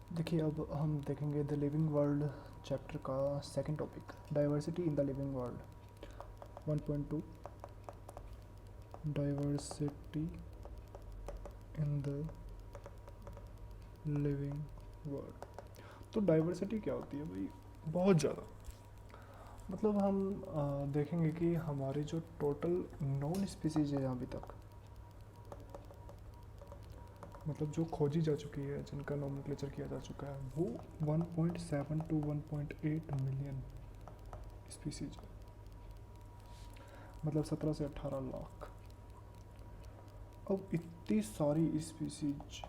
देखिए, अब हम देखेंगे द लिविंग वर्ल्ड चैप्टर का second topic, diversity in the living world. 1.2, diversity in the living world. तो डाइवर्सिटी क्या होती है भाई? बहुत ज़्यादा। मतलब हम देखेंगे कि हमारे जो टोटल नॉन स्पीसीज है अभी तक, मतलब जो खोजी जा चुकी है, जिनका नोमेनक्लेचर किया जा चुका है, वो 1.7 टू 1.8 मिलियन स्पीसीज है। मतलब 17 से 18 लाख। अब इतनी सारी स्पीसीज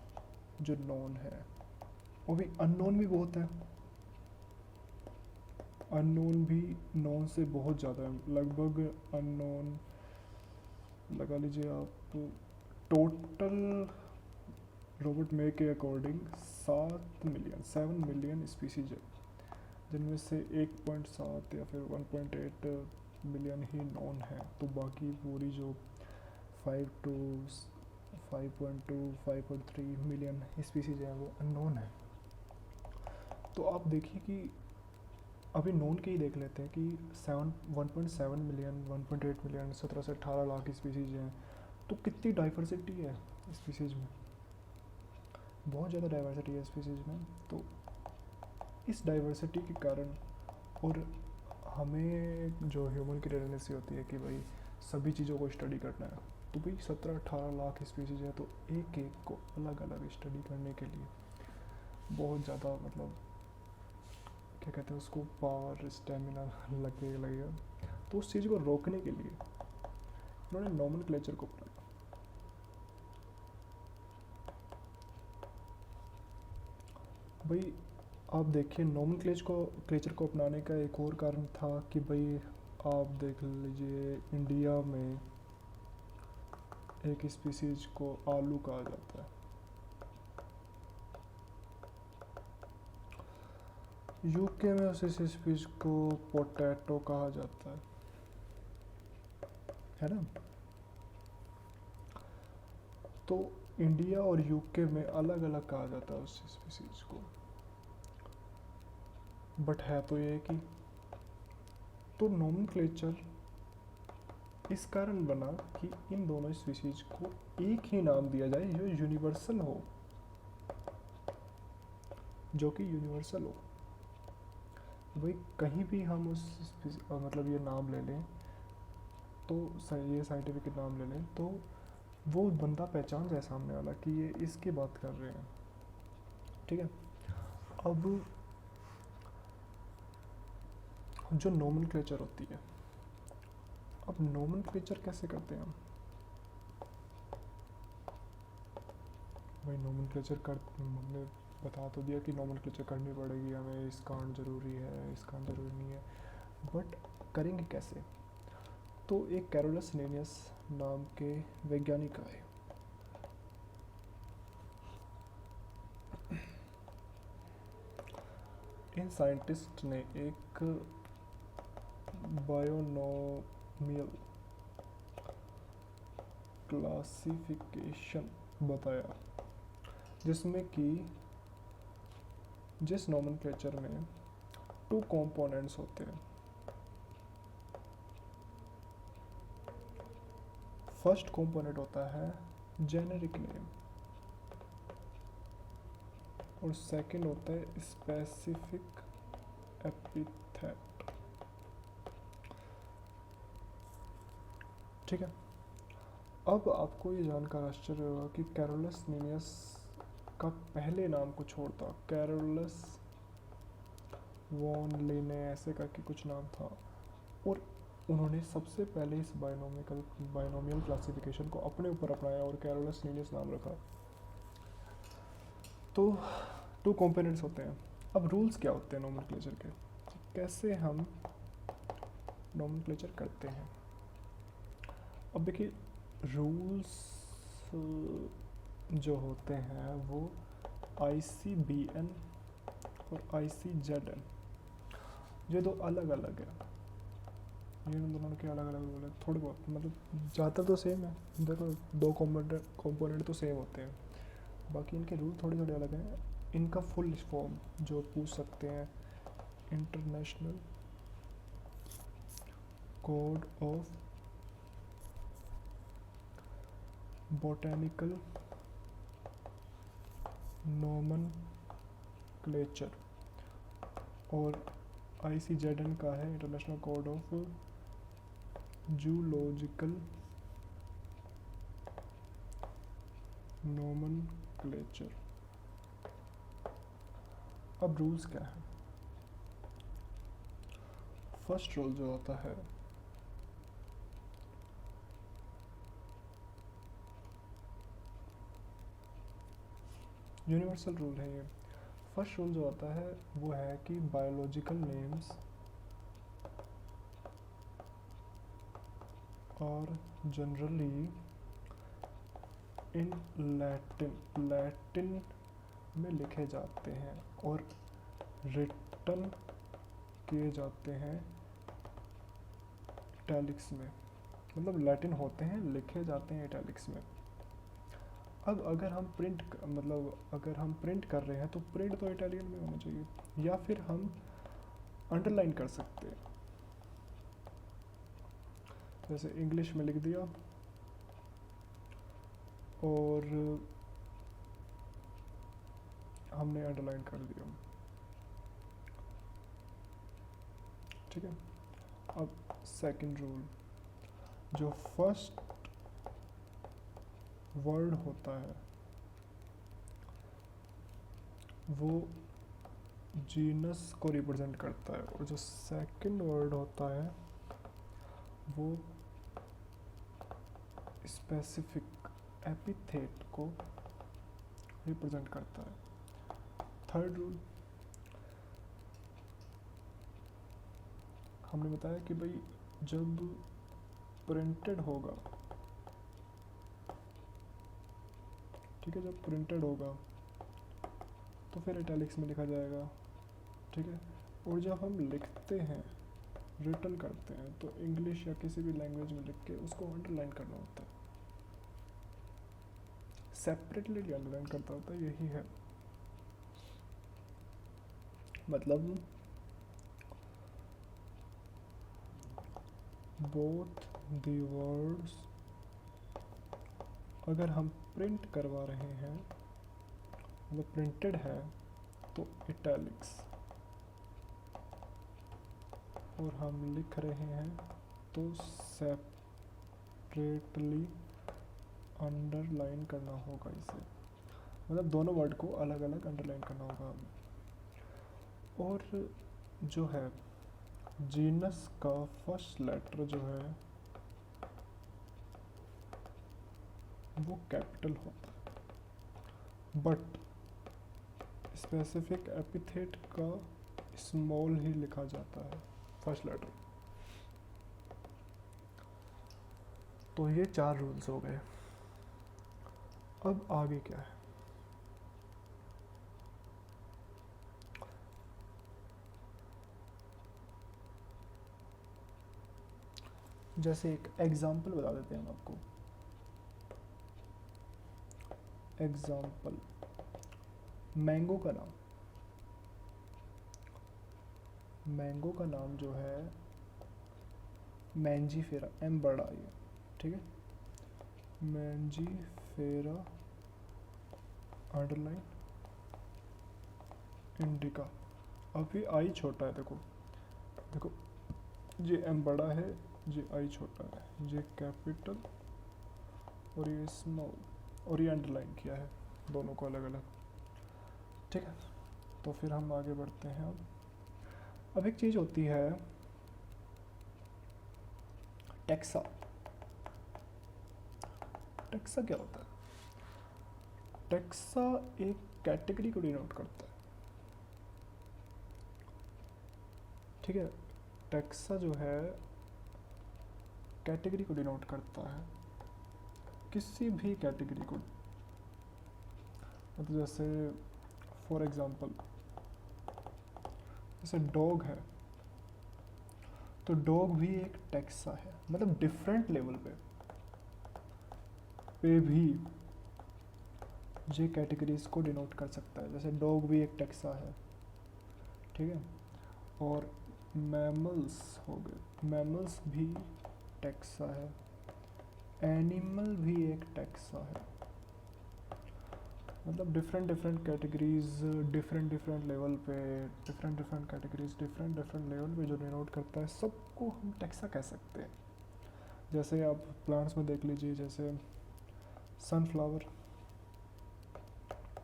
जो नॉन है, वो भी अननोन भी बहुत है। अननोन भी नॉन से बहुत ज़्यादा है। लगभग अननोन लगा लीजिए आप, टोटल रॉबर्ट मे के अकॉर्डिंग 7 मिलियन स्पीसीज है, जिनमें से 1.7 या फिर 1.8 मिलियन ही नॉन है। तो बाकी पूरी जो 5 टू 5.2 5.3 मिलियन स्पीसीज है वो अननोन है। तो आप देखिए कि अभी नॉन के ही देख लेते हैं कि 1.7 मिलियन 1.8 मिलियन 17 से 18 लाख स्पीसीज हैं। तो कितनी डाइवर्सिटी है स्पीसीज में, बहुत ज़्यादा डाइवर्सिटी है स्पीसीज में। तो इस डाइवर्सिटी के कारण, और हमें जो ह्यूमन की टेंडेंसी होती है कि भाई सभी चीज़ों को स्टडी करना है, तो भाई 17-18 लाख स्पीसीज है, तो एक एक को अलग अलग स्टडी करने के लिए बहुत ज़्यादा, मतलब क्या कहते हैं उसको, पावर स्टेमिना लगेगा। तो उस चीज़ को रोकने के लिए उन्होंने नोमेनक्लेचर को अपनाया। भाई आप देखिए, क्लेचर को अपनाने का एक और कारण था कि भाई आप देख लीजिए, इंडिया में एक स्पीसीज को आलू कहा जाता है, यूके में उस स्पीसीज को पोटैटो कहा जाता है ना। तो इंडिया और यूके में अलग अलग कहा जाता है उस स्पीसीज को, बट है तो ये कि, तो नोमेनक्लेचर इस कारण बना कि इन दोनों स्पीसीज को एक ही नाम दिया जाए जो यूनिवर्सल हो, जो कि यूनिवर्सल हो। भाई कहीं भी हम मतलब ये नाम ले लें, तो ये साइंटिफिक नाम ले लें, तो वो बंदा पहचान जाए सामने वाला कि ये इसकी बात कर रहे हैं। ठीक है। अब जो नोमेनक्लेचर होती है, अब नोमेनक्लेचर कैसे करते हैं हम? भाई नोमेनक्लेचर कर, हमने बता तो दिया कि नोमेनक्लेचर करनी पड़ेगी हमें, इस कारण ज़रूरी है, इस कारण ज़रूरी नहीं है, बट करेंगे कैसे? तो एक कैरोलस लिनियस नाम के वैज्ञानिक आए। इन साइंटिस्ट ने एक बायोनोमियल क्लासिफिकेशन बताया, जिसमें कि जिस नोमेनक्लेचर में 2 कंपोनेंट्स होते हैं। फर्स्ट कंपोनेंट होता है जेनेरिक नेम, और सेकंड होता है स्पेसिफिक एपिथेट। ठीक है। अब आपको ये जानकर आश्चर्य होगा कि कैरोलस लिनियस का पहले नाम कुछ और था, कैरोलस वॉन लिने ऐसे करके कुछ नाम था, और उन्होंने सबसे पहले इस बायोनोमियल क्लासिफिकेशन को अपने ऊपर अपनाया और कैरोलस लिनियस नाम रखा। तो 2 कंपोनेंट्स होते हैं। अब रूल्स क्या होते हैं नोमेनक्लेचर के, कैसे हम नोमेनक्लेचर करते हैं? अब देखिए, रूल्स जो होते हैं वो ICBN और ICZN, ये 2 अलग अलग है। ये दोनों के अलग अलग रूल है, थोड़े बहुत, मतलब ज़्यादा तो सेम है। देखो, 2 कंपोनेंट तो सेम होते हैं, बाकी इनके रूल थोड़े थोड़े अलग हैं। इनका फुल फॉर्म जो पूछ सकते हैं, international code of botanical nomenclature, और ICZN का है international code of zoological nomenclature. अब रूल्स क्या है? फर्स्ट रूल जो होता है, यूनिवर्सल रूल है ये। फर्स्ट रूल जो होता है वो है कि बायोलॉजिकल नेम्स और जनरली इन लैटिन में लिखे जाते हैं और रिटन किए जाते हैं इटैलिक्स में। मतलब लैटिन होते हैं, लिखे जाते हैं इटैलिक्स में। अब अगर हम प्रिंट कर रहे हैं तो प्रिंट तो इटालियन में होना चाहिए, या फिर हम अंडरलाइन कर सकते हैं, जैसे इंग्लिश में लिख दिया और हमने अंडरलाइन कर दिया, ठीक है। अब सेकंड रूल, जो फर्स्ट वर्ड होता है वो जीनस को रिप्रेजेंट करता है, और जो सेकंड वर्ड होता है वो स्पेसिफिक एपिथेट को रिप्रेजेंट करता है। थर्ड रूल, हमने बताया कि भाई जब प्रिंटेड होगा, ठीक है, जब प्रिंटेड होगा तो फिर इटैलिक्स में लिखा जाएगा, ठीक है। और जब हम लिखते हैं, रिटन करते हैं, तो इंग्लिश या किसी भी लैंग्वेज में लिख के उसको अंडरलाइन करना होता है, सेपरेटली अंडरलाइन करता होता है, यही है मतलब बोथ द वर्ड्स अगर हम प्रिंट करवा रहे हैं, मतलब प्रिंटेड है तो इटैलिक्स, और हम लिख रहे हैं तो सेपरेटली अंडरलाइन करना होगा इसे, मतलब दोनों वर्ड को अलग अलग अंडरलाइन करना होगा। और जो है जीनस का फर्स्ट लेटर जो है वो कैपिटल होता है, बट स्पेसिफिक एपिथेट का स्मॉल ही लिखा जाता है फर्स्ट लेटर। तो ये 4 रूल्स हो गए। अब आगे क्या है? जैसे एक एग्जाम्पल बता देते हैं हम आपको। एग्जाम्पल, मैंगो का नाम, मैंगो का नाम जो है मैंजीफेरा, एम बड़ा ये, ठीक है, मैंजीफेरा अंडरलाइन इंडिका। अभी आई छोटा है, देखो देखो, ये एम बड़ा है, ये आई छोटा है, ये कैपिटल और ये स्मॉल, और ये अंडरलाइन किया है, दोनों को अलग अलग, ठीक है। तो फिर हम आगे बढ़ते हैं। अब एक चीज़ होती है टेक्सा। टेक्सा क्या होता है? टेक्सा एक कैटेगरी को डिनोट करता है, ठीक है। टेक्सा जो है कैटेगरी को डिनोट करता है, किसी भी कैटेगरी को, मतलब जैसे फॉर एग्जांपल जैसे डॉग है, तो डॉग भी एक टेक्सा है, मतलब डिफरेंट लेवल पे भी ये कैटेगरीज को डिनोट कर सकता है। जैसे डॉग भी एक टैक्सा है, ठीक है, और मैमल्स हो गए, मैमल्स भी टैक्सा है, एनिमल भी एक टैक्सा है। मतलब different different categories different different level पे, different different categories different different level पे जो डिनोट करता है, सबको हम टैक्सा कह सकते हैं। जैसे आप प्लांट्स में देख लीजिए, जैसे सनफ्लावर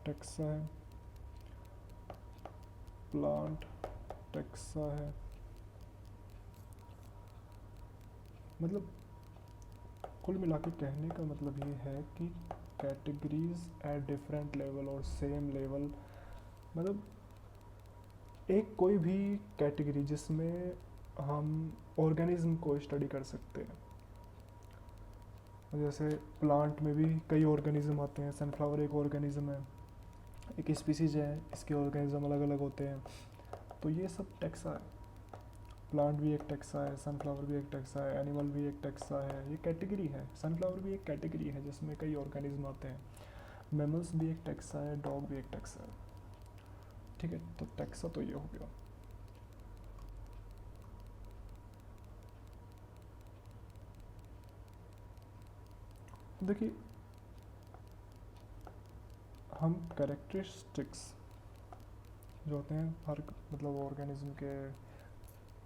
टैक्सा है, प्लांट टैक्सा है। मतलब कुल मिला के कहने का मतलब ये है कि कैटेगरीज एट डिफरेंट लेवल और सेम लेवल, मतलब एक कोई भी कैटेगरी जिसमें हम ऑर्गेनिज्म को स्टडी कर सकते हैं। जैसे प्लांट में भी कई ऑर्गेनिज्म आते हैं, सनफ्लावर एक ऑर्गेनिज्म है, एक स्पीसीज है, इसके ऑर्गेनिज्म अलग अलग होते हैं, तो ये सब टैक्सा है। प्लांट भी एक टैक्सा है, सनफ्लावर भी एक टैक्सा है, एनिमल भी एक टैक्सा है, ये कैटेगरी है। सनफ्लावर भी एक कैटेगरी है जिसमें कई ऑर्गेनिज्म आते हैं। मैमल्स भी एक टैक्सा है, डॉग भी एक टैक्सा है, ठीक है। तो टैक्सा तो ये हो गया। देखिए, हम कैरेक्टरिस्टिक्स जो होते हैं हर मतलब ऑर्गेनिज्म के,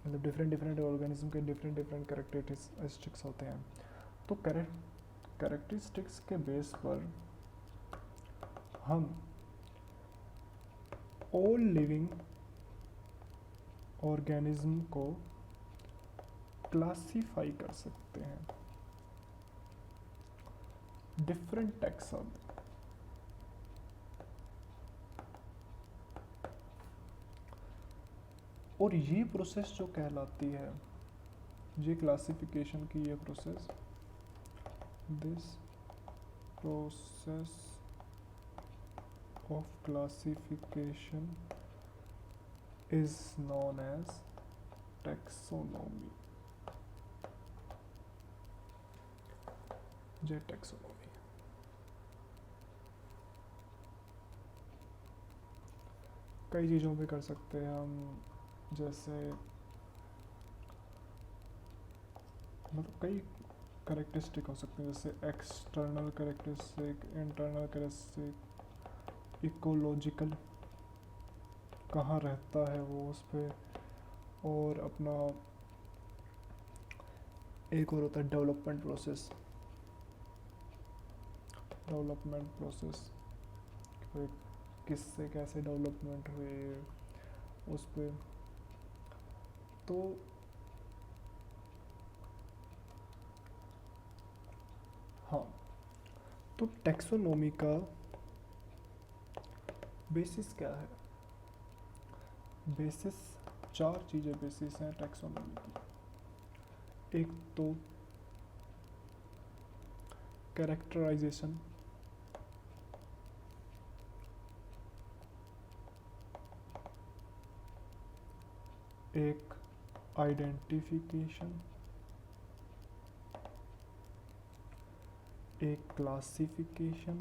मतलब डिफरेंट डिफरेंट ऑर्गेनिज्म के डिफरेंट डिफरेंट कैरेक्टरिस्टिक्स होते हैं। तो कैरेक्टरिस्टिक्स के बेस पर हम ऑल लिविंग ऑर्गेनिज्म को क्लासिफाई कर सकते हैं डिफरेंट टैक्सा में। और ये प्रोसेस जो कहलाती है, ये क्लासिफिकेशन की ये process, this process of classification is known as taxonomy. ये टैक्सोनॉमी कई चीज़ों पे कर सकते हैं हम, जैसे मतलब कई कैरेक्टरिस्टिक हो सकते हैं, जैसे external characteristic, internal characteristic, ecological कहाँ रहता है वो उस पर, और अपना एक और होता है डेवलपमेंट प्रोसेस। डेवलपमेंट प्रोसेस किससे कैसे डेवलपमेंट हुए उस पर। तो हाँ, तो टैक्सोनॉमी का बेसिस क्या है? बेसिस चार चीज़ें बेसिस हैं टैक्सोनॉमी की। एक तो कैरेक्टराइजेशन, एक आइडेंटिफिकेशन, एक क्लासिफिकेशन,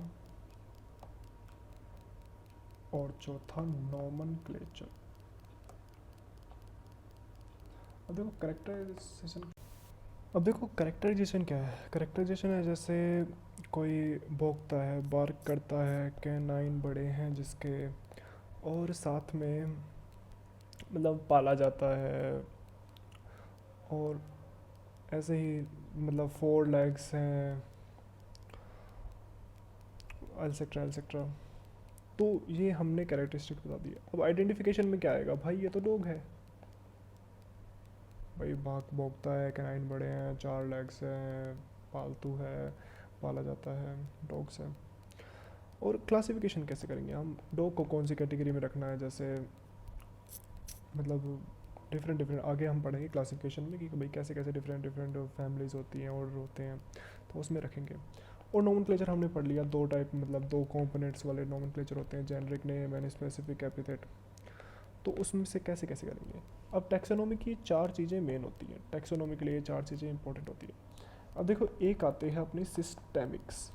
और चौथा नोमेनक्लेचर। अब देखो कैरेक्टराइजेशन क्या है। कैरेक्टराइजेशन है जैसे कोई भौंकता है, बार्क करता है, कैनाइन बड़े हैं जिसके, और साथ में मतलब पाला जाता है, और ऐसे ही मतलब 4 लेग्स हैं, एटसेट्रा एटसेट्रा। तो ये हमने कैरेक्टरिस्टिक बता दिया। अब आइडेंटिफिकेशन में क्या आएगा? भाई ये तो डॉग है, भाई भाग भौंकता है, कैनाइन बड़े हैं, 4 लेग्स हैं, पालतू है, पाला जाता है, डॉग्स है। और क्लासिफिकेशन कैसे करेंगे हम? डॉग को कौन सी कैटेगरी में रखना है, जैसे मतलब डिफरेंट डिफरेंट आगे हम पढ़ेंगे क्लासिफिकेशन में कि भाई कैसे कैसे डिफरेंट डिफरेंट फैमिलीज होती हैं, ऑर्डर होते हैं, तो उसमें रखेंगे। और नोमेनक्लेचर हमने पढ़ लिया, 2 टाइप, मतलब 2 कंपोनेंट्स वाले नोमेनक्लेचर होते हैं, generic name and specific epithet. तो उसमें से कैसे कैसे करेंगे? अब टैक्सोनॉमी की 4 चीज़ें मेन होती हैं, टैक्सोनॉमी के लिए 4 चीज़ें इंपॉर्टेंट होती हैं। अब देखो, एक आते हैं अपनी सिस्टेमिक्स।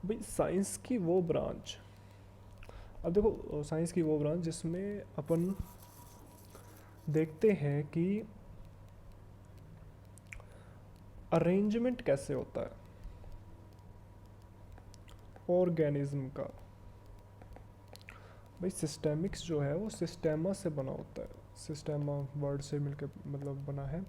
भाई साइंस की वो ब्रांच, अब देखो साइंस की वो ब्रांच जिसमें अपन देखते हैं कि अरेंजमेंट कैसे होता है ऑर्गेनिज्म का। भाई सिस्टेमिक्स जो है वो सिस्टेमा से बना होता है, सिस्टेमा वर्ड से मिलकर मतलब बना है,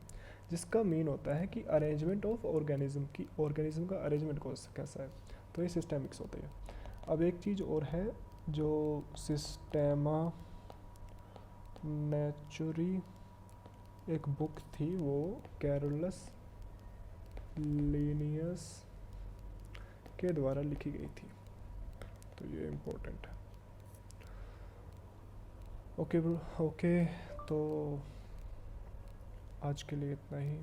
जिसका मीन होता है कि अरेंजमेंट ऑफ ऑर्गेनिज्म, की ऑर्गेनिज्म का अरेंजमेंट कैसा है, तो ये सिस्टेमिक्स होती है। अब एक चीज़ और है जो सिस्टेमा नेचुरी, एक बुक थी वो कैरोलस लीनियस के द्वारा लिखी गई थी, तो ये इम्पोर्टेंट है। ओके ब्रो, ओके, तो आज के लिए इतना ही,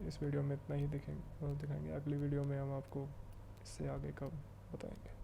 इस वीडियो में इतना ही दिखाएंगे। अगली वीडियो में हम आपको इससे आगे का बताएंगे।